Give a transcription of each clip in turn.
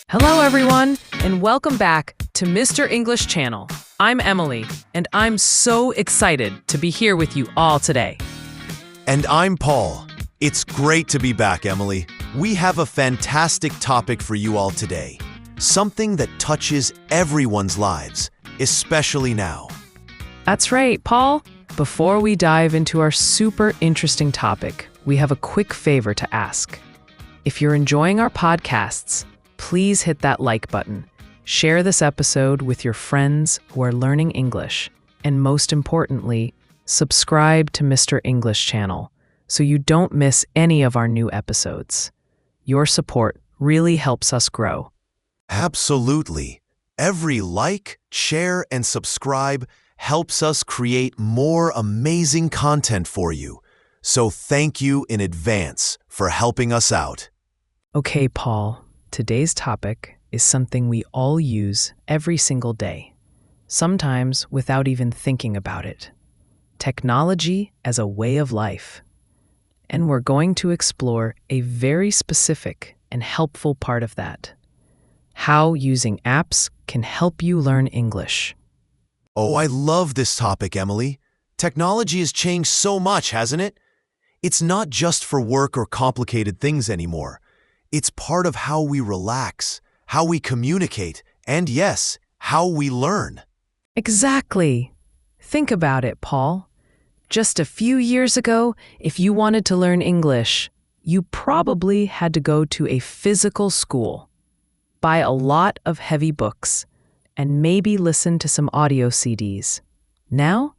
Hello, everyone, and welcome back to Mr. English Channel. I'm Emily, and I'm so excited to be here with you all today. And I'm Paul. It's great to be back, Emily. We have a fantastic topic for you all today. Something that touches everyone's lives, especially now. That's right, Paul. Before we dive into our super interesting topic, we have a quick favor to ask. If you're enjoying our podcasts, please hit that like button. Share this episode with your friends who are learning English. And most importantly, subscribe to Mr. English Channel so you don't miss any of our new episodes. Your support really helps us grow. Absolutely. Every like, share, and subscribe helps us create more amazing content for you. So thank you in advance for helping us out. Okay, Paul. Today's topic is something we all use every single day, sometimes without even thinking about it. Technology as a way of life. And we're going to explore a very specific and helpful part of that. How using apps can help you learn English. Oh, I love this topic, Emily. Technology has changed so much, hasn't it? It's not just for work or complicated things anymore. It's part of how we relax, how we communicate, and yes, how we learn. Exactly. Think about it, Paul. Just a few years ago, if you wanted to learn English, you probably had to go to a physical school, buy a lot of heavy books, and maybe listen to some audio CDs. Now,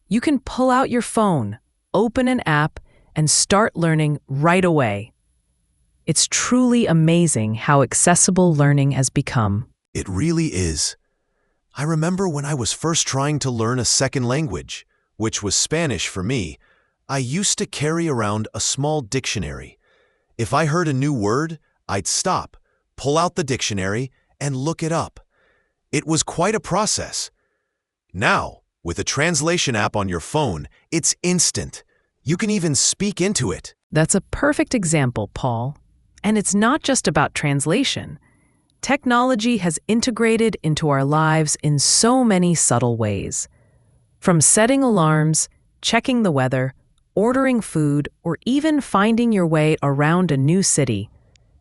you can pull out your phone, open an app, and start learning right away. It's truly amazing how accessible learning has become. It really is. I remember when I was first trying to learn a second language, which was Spanish for me, I used to carry around a small dictionary. If I heard a new word, I'd stop, pull out the dictionary, and look it up. It was quite a process. Now, with a translation app on your phone, it's instant. You can even speak into it. That's a perfect example, Paul. And it's not just about translation. Technology has integrated into our lives in so many subtle ways. From setting alarms, checking the weather, ordering food, or even finding your way around a new city,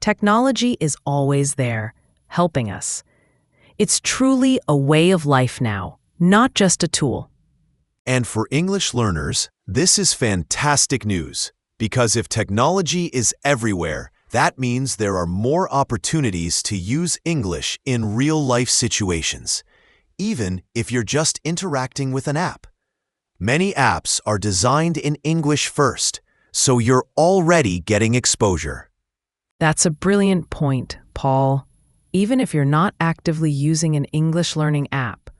technology is always there, helping us. It's truly a way of life now, not just a tool. And for English learners, this is fantastic news, because if technology is everywhere, that means there are more opportunities to use English in real-life situations, even if you're just interacting with an app. Many apps are designed in English first, so you're already getting exposure. That's a brilliant point, Paul. Even if you're not actively using an English learning app,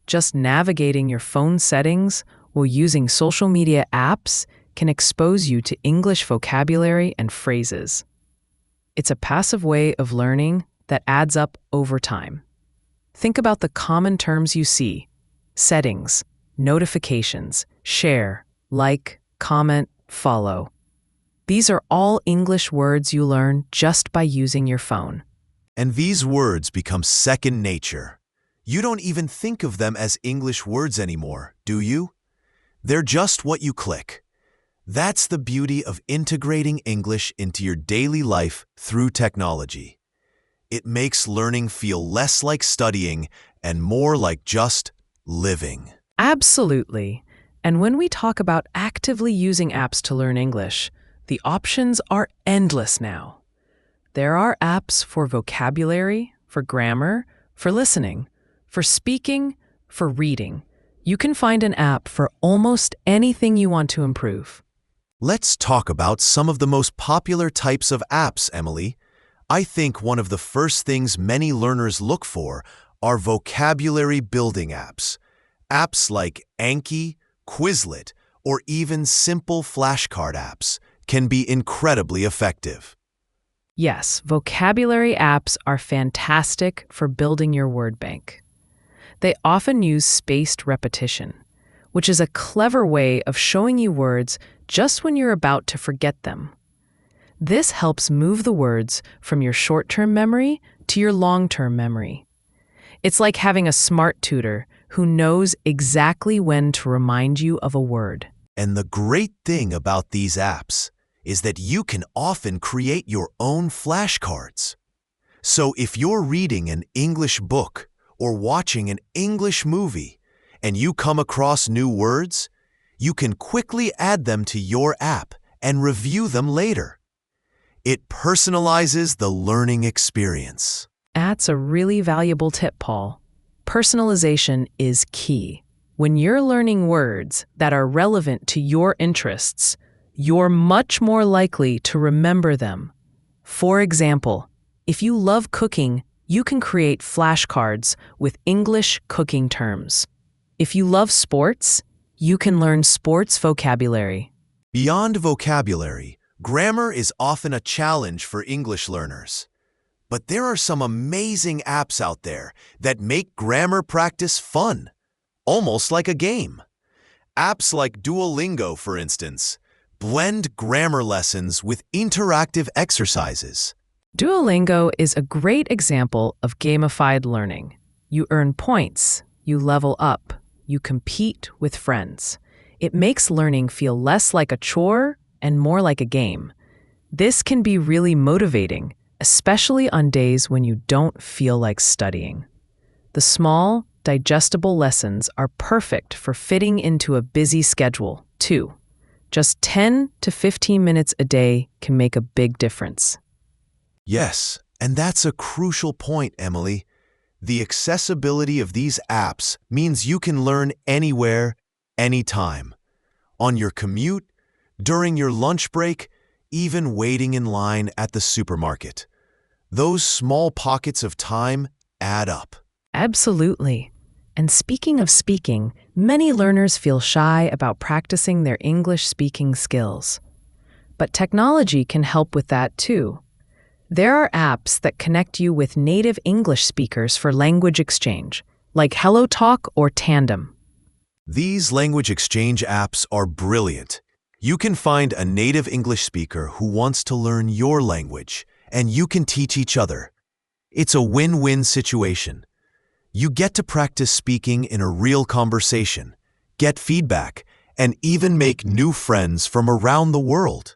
just navigating your phone settings while using social media apps can expose you to English vocabulary and phrases. It's a passive way of learning that adds up over time. Think about the common terms you see: settings, notifications, share, like, comment, follow. These are all English words you learn just by using your phone. And these words become second nature. You don't even think of them as English words anymore, do you? They're just what you click. That's the beauty of integrating English into your daily life through technology. It makes learning feel less like studying and more like just living. Absolutely. And when we talk about actively using apps to learn English, the options are endless now. There are apps for vocabulary, for grammar, for listening, for speaking, for reading. You can find an app for almost anything you want to improve. Let's talk about some of the most popular types of apps, Emily. I think one of the first things many learners look for are vocabulary building apps. Apps like Anki, Quizlet, or even simple flashcard apps can be incredibly effective. Yes, vocabulary apps are fantastic for building your word bank. They often use spaced repetition, which is a clever way of showing you words just when you're about to forget them. This helps move the words from your short-term memory to your long-term memory. It's like having a smart tutor who knows exactly when to remind you of a word. And the great thing about these apps is that you can often create your own flashcards. So if you're reading an English book or watching an English movie and you come across new words, you can quickly add them to your app and review them later. It personalizes the learning experience. That's a really valuable tip, Paul. Personalization is key. When you're learning words that are relevant to your interests, you're much more likely to remember them. For example, if you love cooking, you can create flashcards with English cooking terms. If you love sports, you can learn sports vocabulary. Beyond vocabulary, grammar is often a challenge for English learners. But there are some amazing apps out there that make grammar practice fun, almost like a game. Apps like Duolingo, for instance, blend grammar lessons with interactive exercises. Duolingo is a great example of gamified learning. You earn points, you level up, you compete with friends. It makes learning feel less like a chore and more like a game. This can be really motivating, especially on days when you don't feel like studying. The small, digestible lessons are perfect for fitting into a busy schedule, too. Just 10 to 15 minutes a day can make a big difference. Yes, and that's a crucial point, Emily. The accessibility of these apps means you can learn anywhere, anytime. On your commute, during your lunch break, even waiting in line at the supermarket. Those small pockets of time add up. Absolutely. And speaking of speaking, many learners feel shy about practicing their English speaking skills. But technology can help with that too. There are apps that connect you with native English speakers for language exchange, like HelloTalk or Tandem. These language exchange apps are brilliant. You can find a native English speaker who wants to learn your language, and you can teach each other. It's a win-win situation. You get to practice speaking in a real conversation, get feedback, and even make new friends from around the world.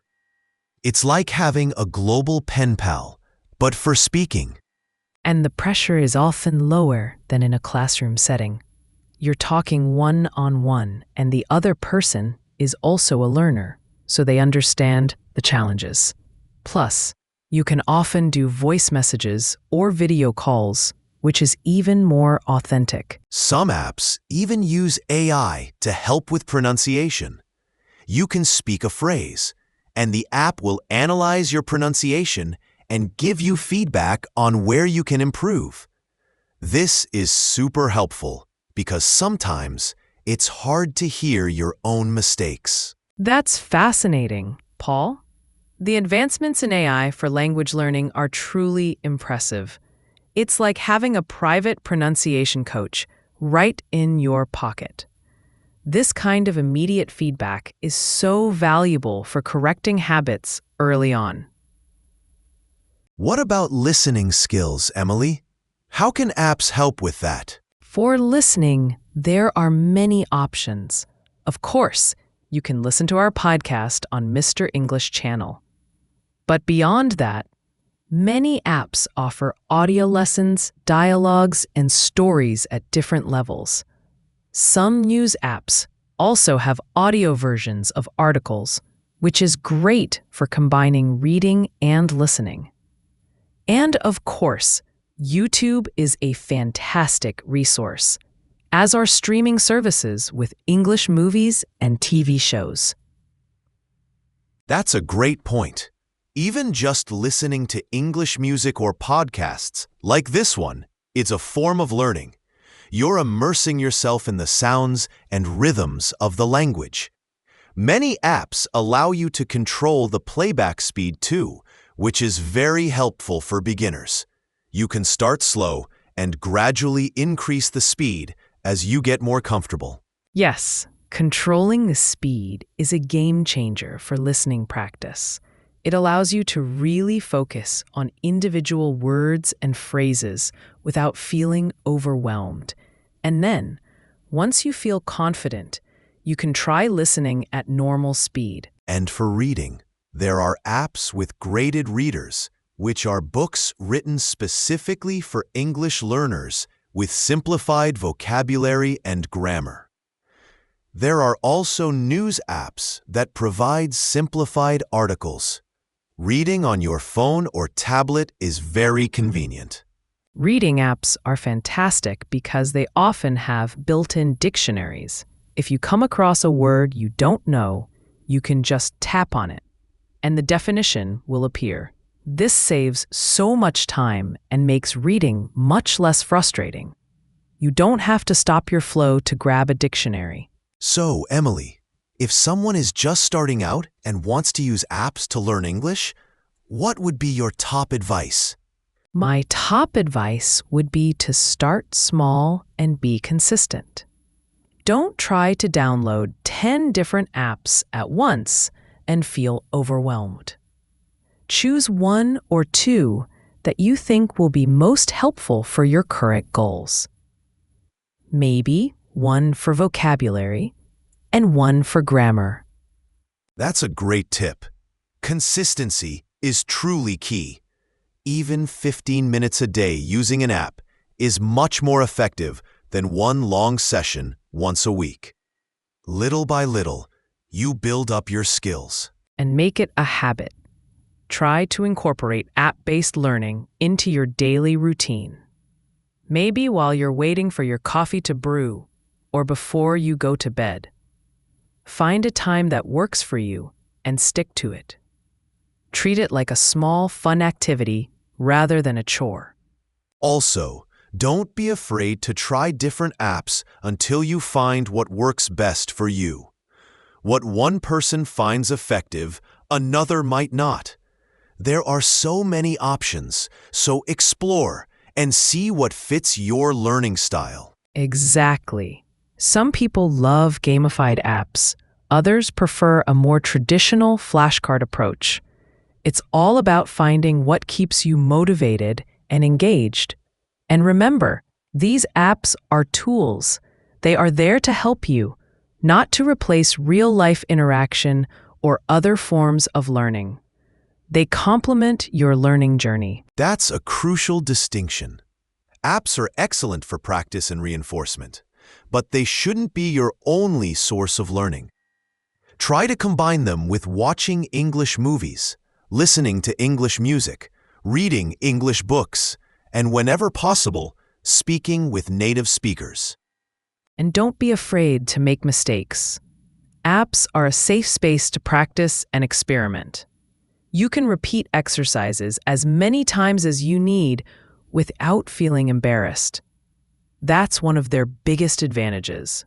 It's like having a global pen pal, but for speaking. And the pressure is often lower than in a classroom setting. You're talking one-on-one, and the other person is also a learner, so they understand the challenges. Plus, you can often do voice messages or video calls, which is even more authentic. Some apps even use AI to help with pronunciation. You can speak a phrase, and the app will analyze your pronunciation and give you feedback on where you can improve. This is super helpful because sometimes it's hard to hear your own mistakes. That's fascinating, Paul. The advancements in AI for language learning are truly impressive. It's like having a private pronunciation coach right in your pocket. This kind of immediate feedback is so valuable for correcting habits early on. What about listening skills, Emily? How can apps help with that? For listening, there are many options. Of course, you can listen to our podcast on Mr. English channel. But beyond that, many apps offer audio lessons, dialogues, and stories at different levels. Some news apps also have audio versions of articles, which is great for combining reading and listening. And of course, YouTube is a fantastic resource, as are streaming services with English movies and TV shows. That's a great point. Even just listening to English music or podcasts, like this one, is a form of learning. You're immersing yourself in the sounds and rhythms of the language. Many apps allow you to control the playback speed too, which is very helpful for beginners. You can start slow and gradually increase the speed as you get more comfortable. Yes, controlling the speed is a game changer for listening practice. It allows you to really focus on individual words and phrases without feeling overwhelmed. And then, once you feel confident, you can try listening at normal speed. And for reading, there are apps with graded readers, which are books written specifically for English learners with simplified vocabulary and grammar. There are also news apps that provide simplified articles. Reading on your phone or tablet is very convenient. Reading apps are fantastic because they often have built-in dictionaries. If you come across a word you don't know, you can just tap on it, and the definition will appear. This saves so much time and makes reading much less frustrating. You don't have to stop your flow to grab a dictionary. So, Emily, if someone is just starting out and wants to use apps to learn English, what would be your top advice? My top advice would be to start small and be consistent. Don't try to download 10 different apps at once and feel overwhelmed. Choose one or two that you think will be most helpful for your current goals. Maybe one for vocabulary and one for grammar. That's a great tip. Consistency is truly key. Even 15 minutes a day using an app is much more effective than one long session once a week. Little by little, you build up your skills. And make it a habit. Try to incorporate app-based learning into your daily routine. Maybe while you're waiting for your coffee to brew or before you go to bed. Find a time that works for you and stick to it. Treat it like a small, fun activity rather than a chore. Also, don't be afraid to try different apps until you find what works best for you. What one person finds effective, another might not. There are so many options, so explore and see what fits your learning style. Exactly. Some people love gamified apps. Others prefer a more traditional flashcard approach. It's all about finding what keeps you motivated and engaged. And remember, these apps are tools. They are there to help you, not to replace real-life interaction or other forms of learning. They complement your learning journey. That's a crucial distinction. Apps are excellent for practice and reinforcement, but they shouldn't be your only source of learning. Try to combine them with watching English movies, listening to English music, reading English books, and whenever possible, speaking with native speakers. And don't be afraid to make mistakes. Apps are a safe space to practice and experiment. You can repeat exercises as many times as you need without feeling embarrassed. That's one of their biggest advantages.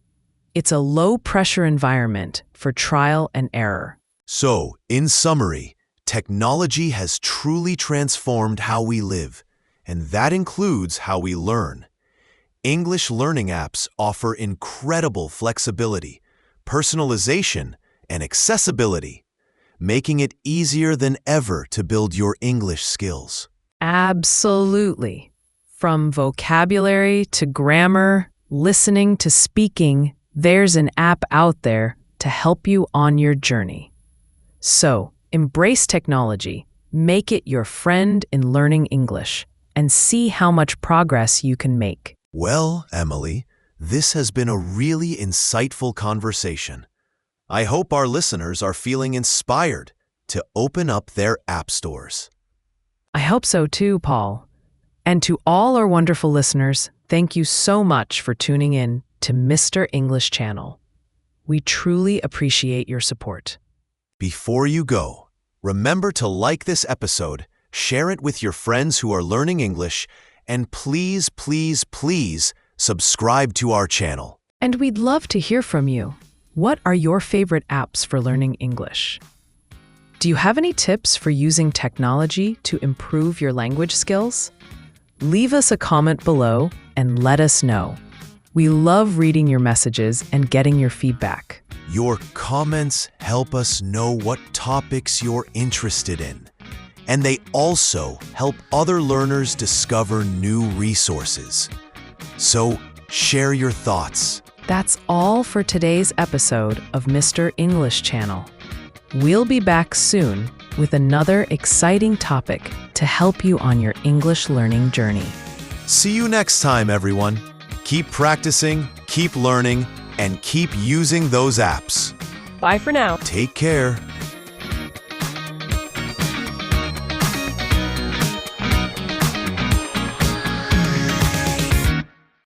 It's a low-pressure environment for trial and error. So, in summary, technology has truly transformed how we live, and that includes how we learn. English learning apps offer incredible flexibility, personalization, and accessibility, making it easier than ever to build your English skills. Absolutely. From vocabulary to grammar, listening to speaking, there's an app out there to help you on your journey. So, embrace technology, make it your friend in learning English, and see how much progress you can make. Well, Emily, this has been a really insightful conversation. I hope our listeners are feeling inspired to open up their app stores. I hope so too, Paul. And to all our wonderful listeners, thank you so much for tuning in to Mr. English Channel. We truly appreciate your support. Before you go, remember to like this episode, share it with your friends who are learning English, and please, please, please subscribe to our channel. And we'd love to hear from you. What are your favorite apps for learning English? Do you have any tips for using technology to improve your language skills? Leave us a comment below and let us know. We love reading your messages and getting your feedback. Your comments help us know what topics you're interested in, and they also help other learners discover new resources. So, share your thoughts. That's all for today's episode of Mr. English Channel. We'll be back soon with another exciting topic to help you on your English learning journey. See you next time, everyone. Keep practicing, keep learning, and keep using those apps. Bye for now. Take care.